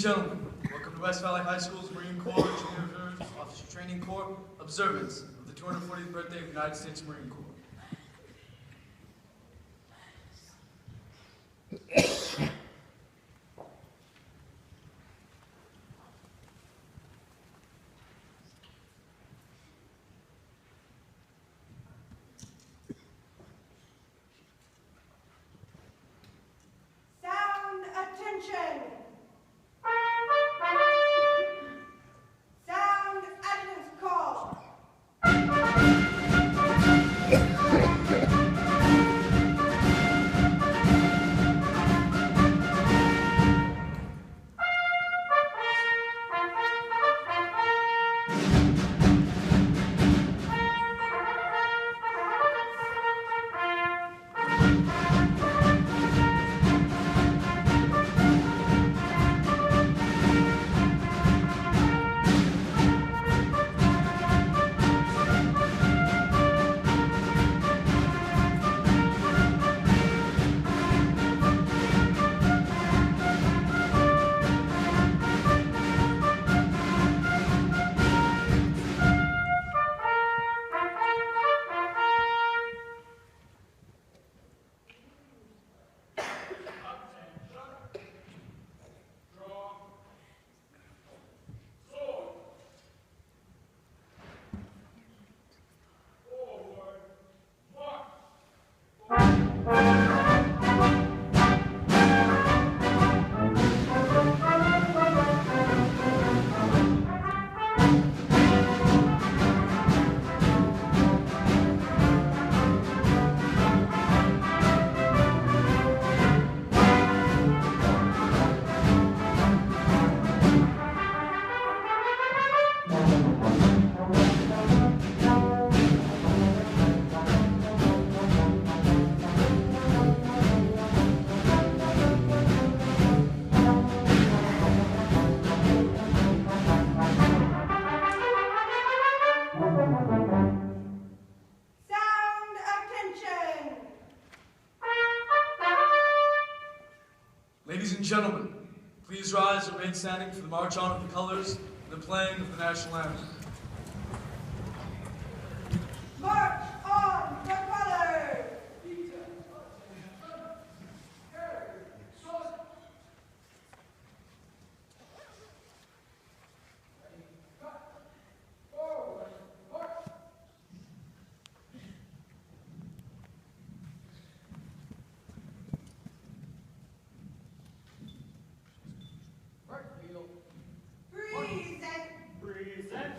gentlemen, welcome to West Valley High School's Marine Corps Junior Reserve Officer Training Corps observance of the 240th birthday of the United States Marine Corps. Sound attention! Sound attendance call! Sound attention! Ladies and gentlemen, please rise and remain standing for the march on of the colors and the playing of the national anthem. March on the colors! Present! Present.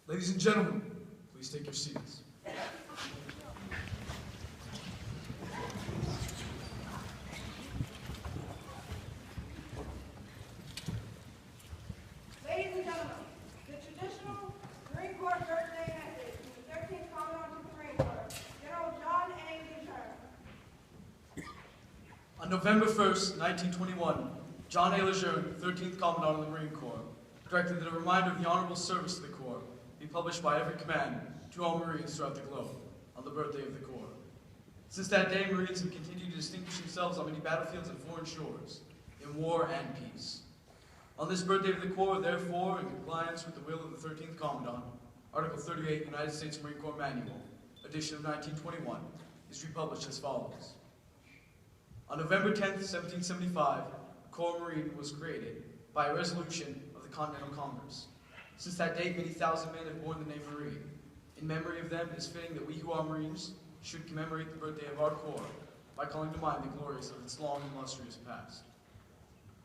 Ladies and gentlemen, please take your seats. Ladies and gentlemen, the traditional Marine Corps birthday message from the 13th Commandant of the Marine Corps, General John A. Lejeune. On November 1st, 1921, John A. Lejeune, 13th Commandant of the Marine Corps, directed that a reminder of the honorable service of the Corps be published by every command to all Marines throughout the globe on the birthday of the Corps. Since that day, Marines have continued to distinguish themselves on many battlefields and foreign shores, in war and peace. On this birthday of the Corps, therefore, in compliance with the will of the 13th Commandant, Article 38, United States Marine Corps Manual, edition of 1921, is republished as follows. On November 10th, 1775, a Corps Marine was created by a resolution of the Continental Congress. Since that date, many thousand men have borne the name Marine. In memory of them, it is fitting that we who are Marines should commemorate the birthday of our Corps by calling to mind the glories of its long and illustrious past.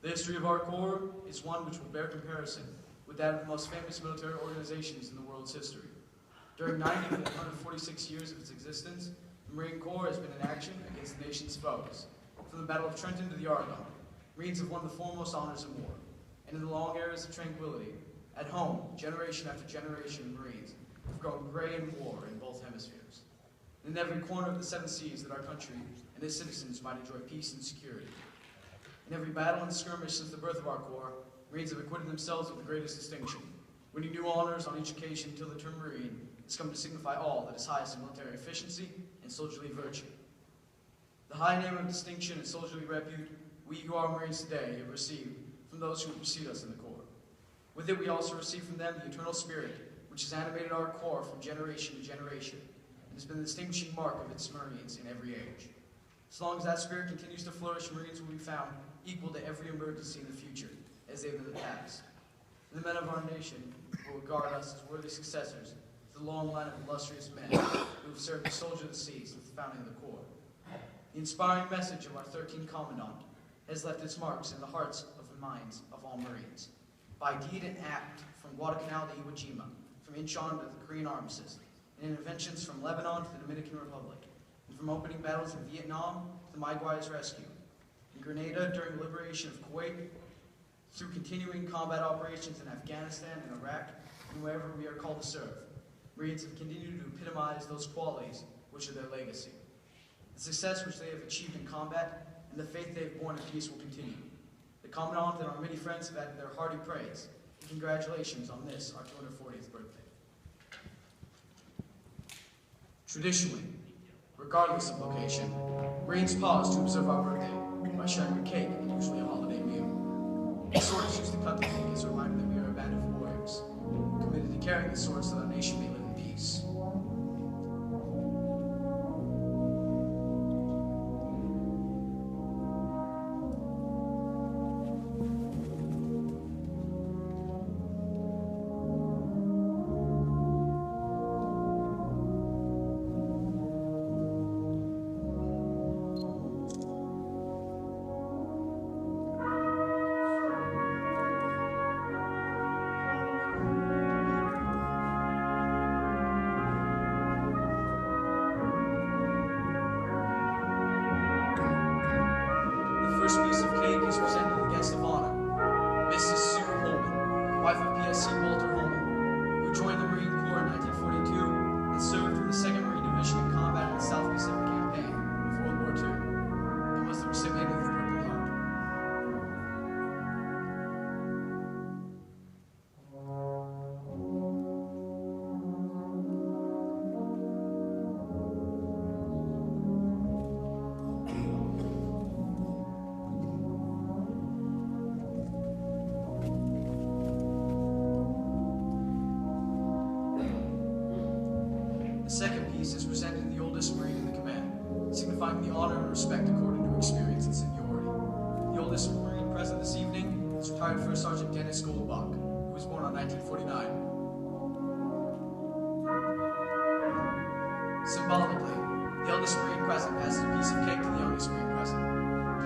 The history of our Corps is one which will bear comparison with that of the most famous military organizations in the world's history. During 90 of the 146 years of its existence, the Marine Corps has been in action against the nation's foes. From the Battle of Trenton to the Argonne, Marines have won the foremost honors in war. And in the long eras of tranquility, at home, generation after generation of Marines have grown gray in war in both hemispheres. And in every corner of the seven seas that our country and its citizens might enjoy peace and security. In every battle and skirmish since the birth of our Corps, Marines have acquitted themselves with the greatest distinction, winning new honors on each occasion until the term Marine has come to signify all that is highest in military efficiency and soldierly virtue. The high name of distinction and soldierly repute we who are Marines today have received from those who have preceded us in the Corps. With it, we also receive from them the eternal spirit which has animated our Corps from generation to generation and has been the distinguishing mark of its Marines in every age. As long as that spirit continues to flourish, Marines will be found equal to every emergency in the future, as they have in the past. And the men of our nation will regard us as worthy successors to the long line of illustrious men who have served the soldier of the seas since the founding of the Corps. The inspiring message of our 13th Commandant has left its marks in the hearts of the minds of all Marines. By deed and act, from Guadalcanal to Iwo Jima, from Incheon to the Korean Armistice, and interventions from Lebanon to the Dominican Republic, and from opening battles in Vietnam to the Maigui's rescue, in Grenada during the liberation of Kuwait, through continuing combat operations in Afghanistan and Iraq, and wherever we are called to serve, Marines have continued to epitomize those qualities which are their legacy. The success which they have achieved in combat and the faith they have borne in peace will continue. The Commandant and our many friends have added their hearty praise and congratulations on this, our 240th birthday. Traditionally, regardless of location, Marines pause to observe our birthday by sharing a cake and usually a holiday meal. The swords used to cut the cake is a reminder that we are a band of warriors, committed to carrying the swords so that our nation may live in peace. First piece of cake is presented to the guest of honor, Mrs. Sue Holman, wife of PSC Walter Holman, who joined the Marine Corps in 1942 and served with the 2nd Marine Division in combat in the South Pacific Campaign of World War II, and was the recipient of the Purple Heart. The second piece is presented to the oldest Marine in the command, signifying the honor and respect according to experience and seniority. The oldest Marine present this evening is retired First Sergeant Dennis Goldbach, who was born on 1949. Symbolically, the eldest Marine present passes a piece of cake to the youngest Marine present.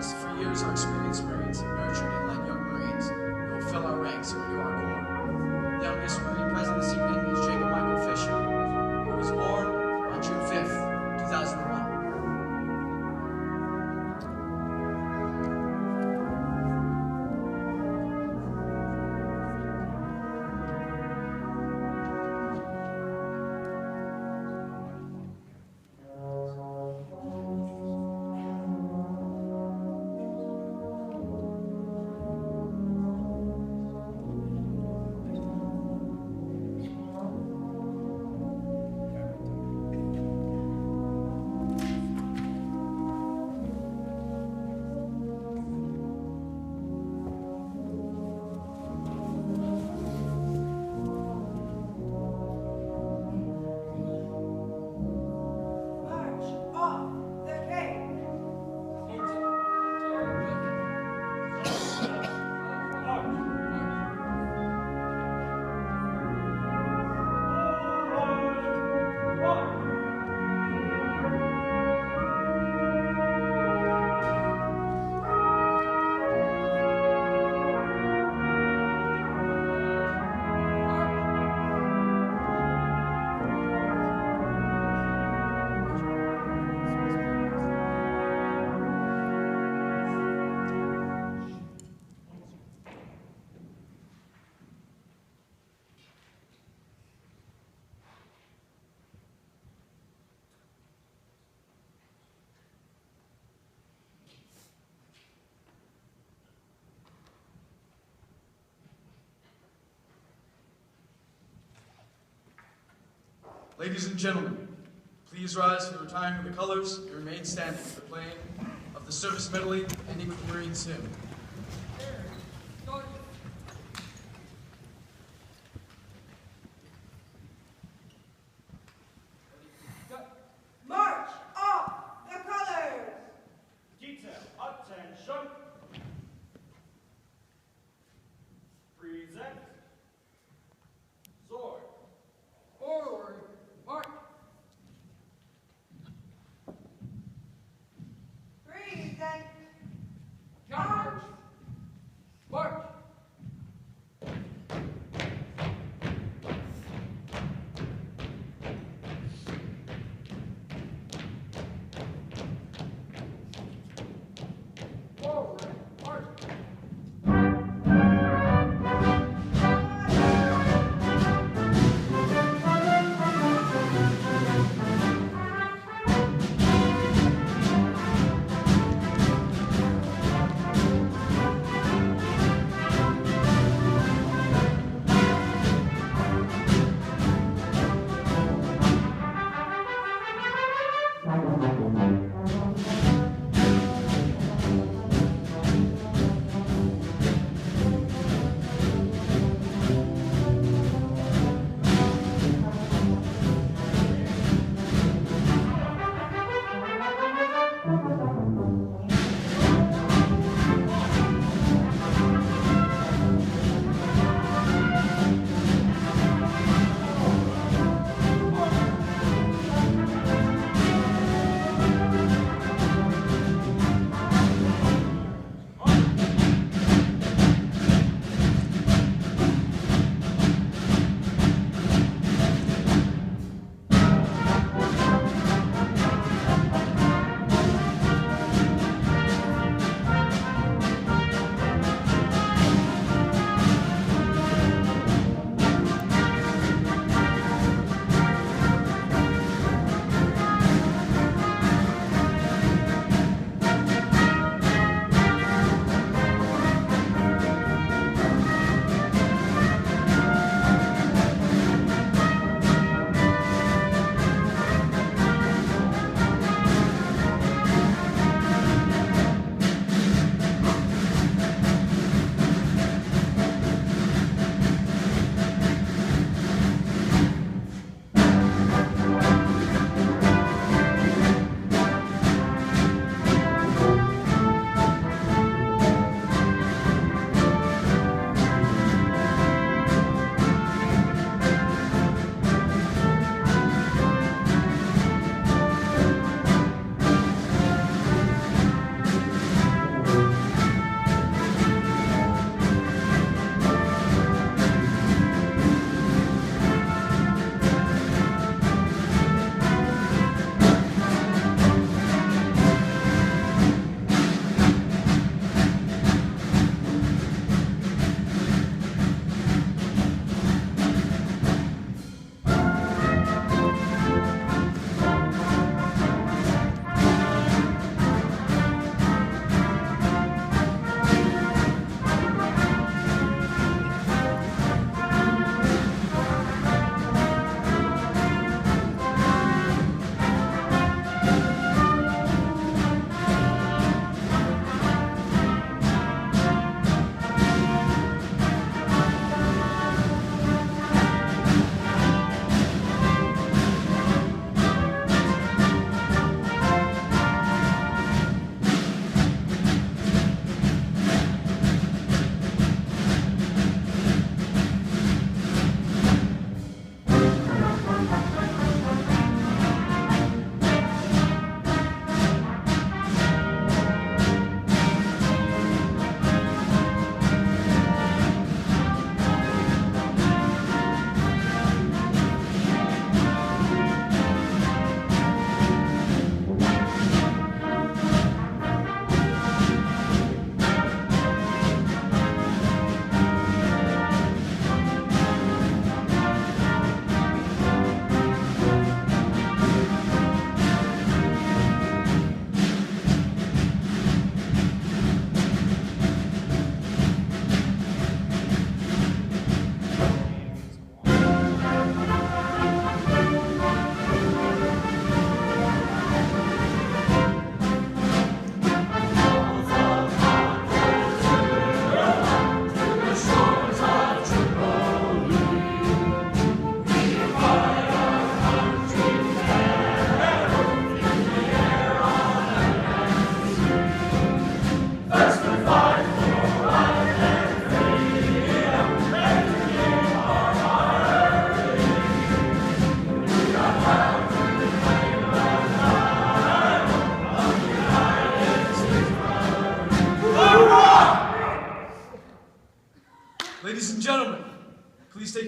Just for years, our experienced Marines have nurtured and led young Marines who will fill our ranks and renew our Corps. The youngest Marine present this evening is Jacob Ladies and gentlemen, please rise for the retiring of the colors and remain standing for the playing of the service medley ending with the Marines hymn. March off the colors. Detail, attention. Present. Sword. Forward, march. Present. Charge.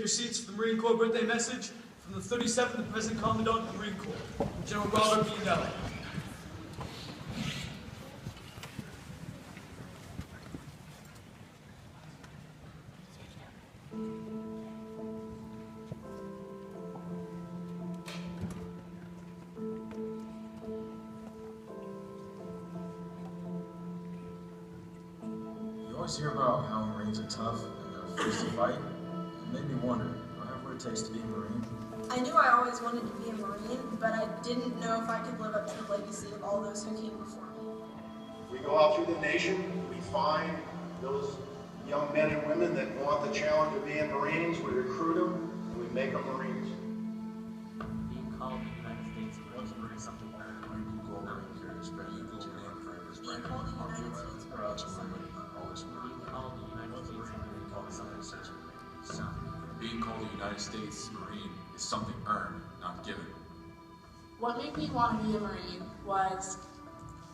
your seats for the Marine Corps birthday message from the 37th and present Commandant of the Marine Corps, General Robert B. Nelly. You always hear about how Marines are tough and they're fierce to fight. It made me wonder, do I have what it takes to be a Marine? I knew I always wanted to be a Marine, but I didn't know if I could live up to the legacy of all those who came before me. We go out through the nation, we find those young men and women that want the challenge of being Marines, we recruit them, and we make them Marines. Being called the United States Marine is something very Being called the United States Marine is Being called the United States Marine is something. Being called the United States Marine is something earned, not given. What made me want to be a Marine was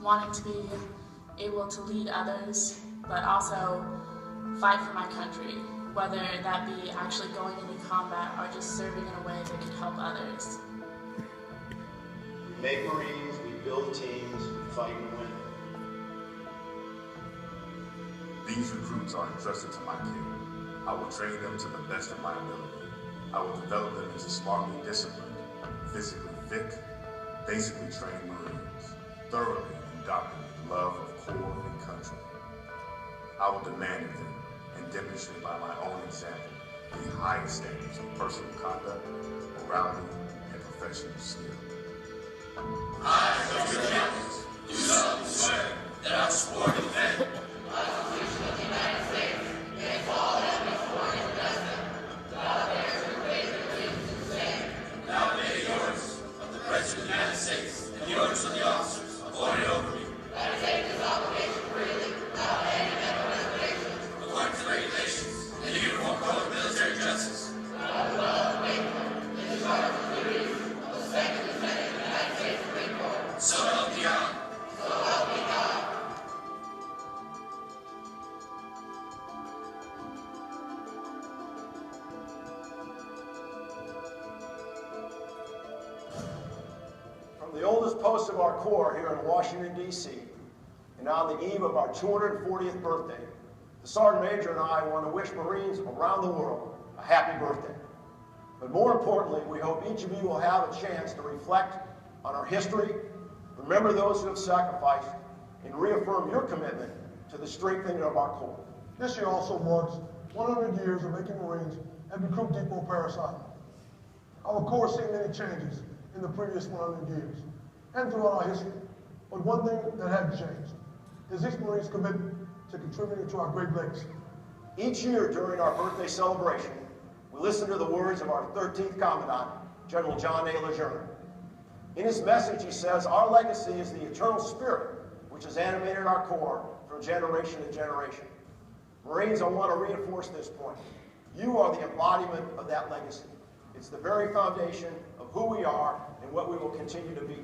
wanting to be able to lead others, but also fight for my country, whether that be actually going into combat or just serving in a way that could help others. We make Marines, we build teams, we fight and win. These recruits are entrusted to my care. I will train them to the best of my ability. I will develop them into smartly disciplined, physically fit, basically trained Marines, thoroughly indoctrinated with love of Corps and country. I will demand of them and demonstrate by my own example the highest standards of personal conduct, morality, and professional skill. I, Dr. James, do solemnly swear that I will support and defend the oldest post of our Corps here in Washington, D.C., and on the eve of our 240th birthday, the Sergeant Major and I want to wish Marines around the world a happy birthday. But more importantly, we hope each of you will have a chance to reflect on our history, remember those who have sacrificed, and reaffirm your commitment to the strengthening of our Corps. This year also marks 100 years of making Marines at Recruit Depot Parris Island. Our Corps has seen many changes in the previous 100 years and throughout our history. But one thing that hasn't changed is each Marine's commitment to contributing to our great legacy. Each year during our birthday celebration, we listen to the words of our 13th Commandant, General John A. Lejeune. In his message, he says, our legacy is the eternal spirit which has animated our Corps from generation to generation. Marines, I want to reinforce this point. You are the embodiment of that legacy. It's the very foundation of who we are and what we will continue to be.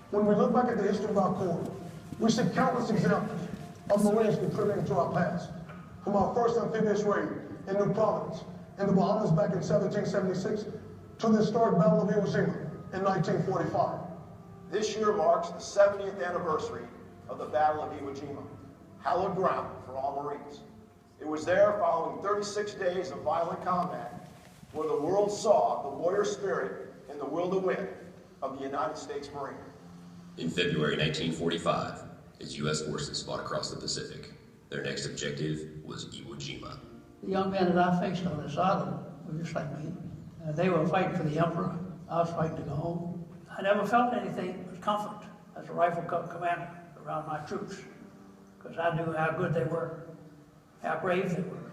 When we look back at the history of our Corps, we see countless examples of Marines contributing to our past. From our first amphibious raid in New Providence in the Bahamas back in 1776 to the historic Battle of Iwo Jima in 1945. This year marks the 70th anniversary of the Battle of Iwo Jima, hallowed ground for all Marines. It was there, following 36 days of violent combat, where the world saw the warrior spirit and the will to win of the United States Marine. In February 1945, as U.S. forces fought across the Pacific, their next objective was Iwo Jima. The young men that I faced on this island were just like me. They were fighting for the Emperor. I was fighting to go home. I never felt anything but comfort as a rifle commander around my troops, because I knew how good they were, how brave they were.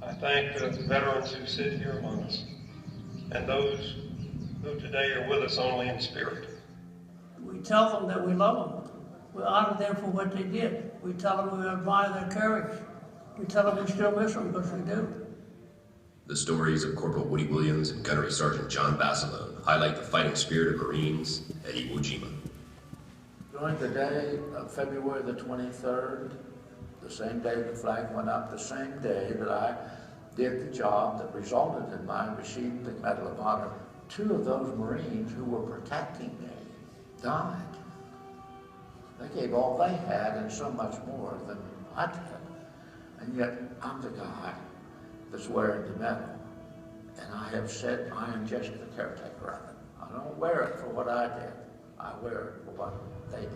I thank the veterans who sit here among us, and those who today are with us only in spirit. We tell them that we love them. We honor them for what they did. We tell them we admire their courage. We tell them we still miss them, because we do. The stories of Corporal Woody Williams and Gunnery Sergeant John Basilone highlight the fighting spirit of Marines at Iwo Jima. During the day of February the 23rd, the same day the flag went up, the same day that I did the job that resulted in my receiving the Medal of Honor. 2 of those Marines who were protecting me died. They gave all they had and so much more than I did. And yet, I'm the guy that's wearing the medal. And I have said I am just the caretaker of it. I don't wear it for what I did. I wear it for what they did.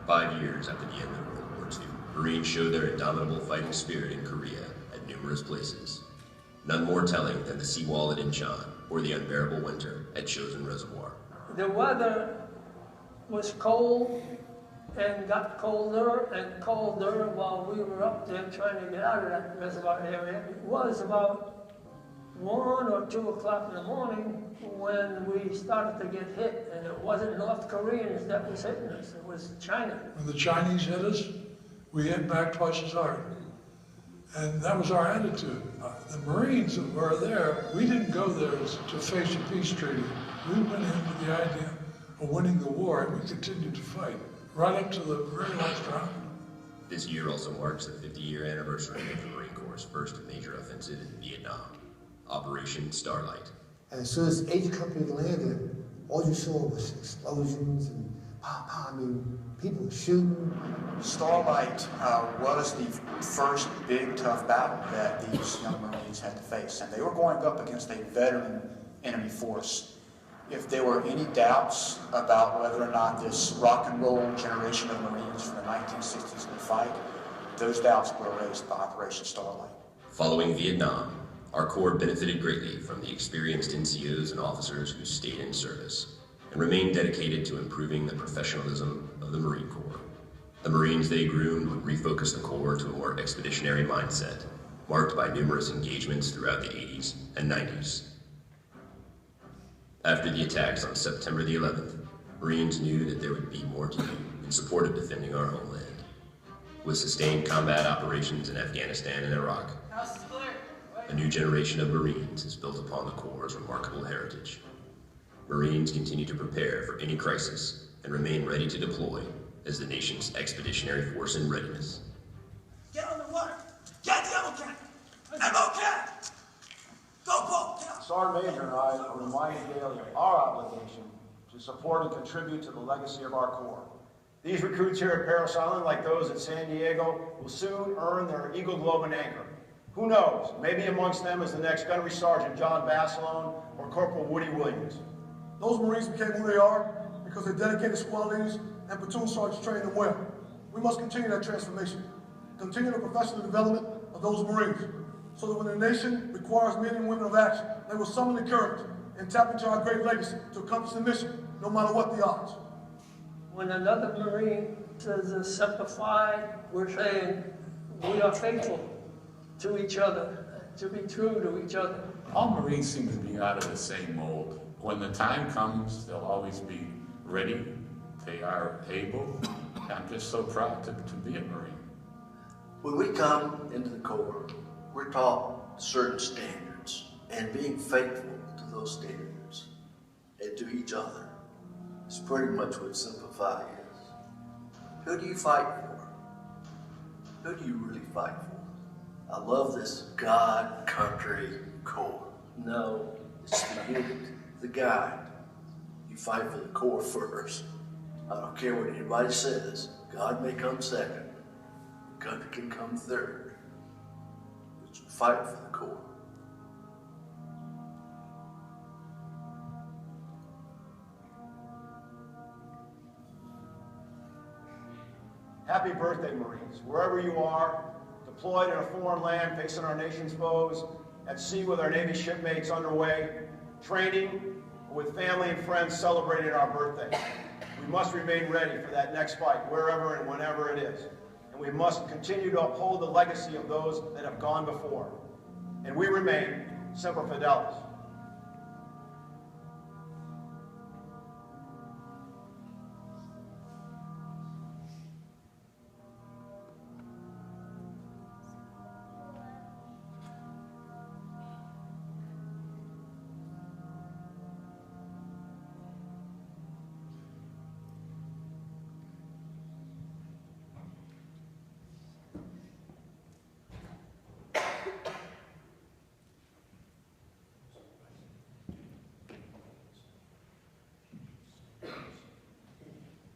5 years after the end of World War II, Marines showed their indomitable fighting spirit in Korea at numerous places. None more telling than the seawall at Incheon or the unbearable winter at Chosin Reservoir. The weather was cold and got colder and colder while we were up there trying to get out of that reservoir area. It was about 1 or 2 o'clock in the morning when we started to get hit, and it wasn't North Koreans that was hitting us, it was China. When the Chinese hit us, we hit back twice as hard. And that was our attitude. The Marines that were there, we didn't go there to face a peace treaty. We went in with the idea of winning the war, and we continued to fight, right up to the very last round. This year also marks the 50-year anniversary of the Marine Corps' first major offensive in Vietnam, Operation Starlight. And as soon as 80 companies landed, all you saw was explosions and pow, pow. I mean, people shooting. Starlight was the first big, tough battle that these young Marines had to face, and they were going up against a veteran enemy force. If there were any doubts about whether or not this rock and roll generation of Marines from the 1960s would fight, those doubts were erased by Operation Starlight. Following Vietnam, our Corps benefited greatly from the experienced NCOs and officers who stayed in service and remained dedicated to improving the professionalism of the Marine Corps. The Marines they groomed would refocus the Corps to a more expeditionary mindset, marked by numerous engagements throughout the 80s and 90s. After the attacks on September the 11th, Marines knew that there would be more to do in support of defending our homeland. With sustained combat operations in Afghanistan and Iraq, a new generation of Marines is built upon the Corps' remarkable heritage. Marines continue to prepare for any crisis and remain ready to deploy as the nation's expeditionary force in readiness. Get on the water! Get the ammo can! Ammo can! Go, Paul! Sergeant Major and I are reminded daily of our obligation to support and contribute to the legacy of our Corps. These recruits here at Parris Island, like those at San Diego, will soon earn their Eagle Globe and Anchor. Who knows? Maybe amongst them is the next Gunnery Sergeant John Basilone or Corporal Woody Williams. Those Marines became who they are because their dedicated squad leaders and platoon sergeants trained them well. We must continue that transformation, continue the professional development of those Marines, so that when the nation requires men and women of action, they will summon the courage and tap into our great legacy to accomplish the mission, no matter what the odds. When another Marine says simplify, we're saying we are faithful to each other, to be true to each other. All Marines seem to be out of the same mold. When the time comes, they'll always be ready. They are able. I'm just so proud to be a Marine. When we come into the Corps, we're taught certain standards, and being faithful to those standards and to each other is pretty much what Simplify is. Who do you fight for? Who do you really fight for? I love this God, country, Corps. No, it's the unit, the guide. You fight for the Corps first. I don't care what anybody says. God may come second. Country can come third. But you fight for the Corps. Happy birthday, Marines. Wherever you are, deployed in a foreign land facing our nation's foes, at sea with our Navy shipmates underway, training, or with family and friends celebrating our birthday. We must remain ready for that next fight, wherever and whenever it is. And we must continue to uphold the legacy of those that have gone before. And we remain Semper Fidelis.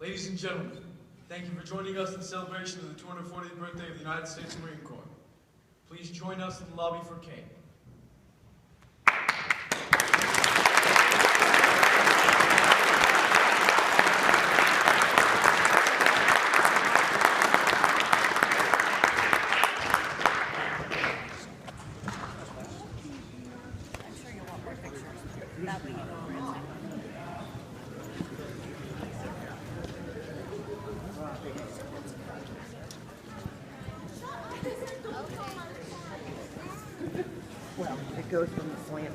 Ladies and gentlemen, thank you for joining us in celebration of the 240th birthday of the United States Marine Corps. Please join us in the lobby for cake. Well, it goes from the slant to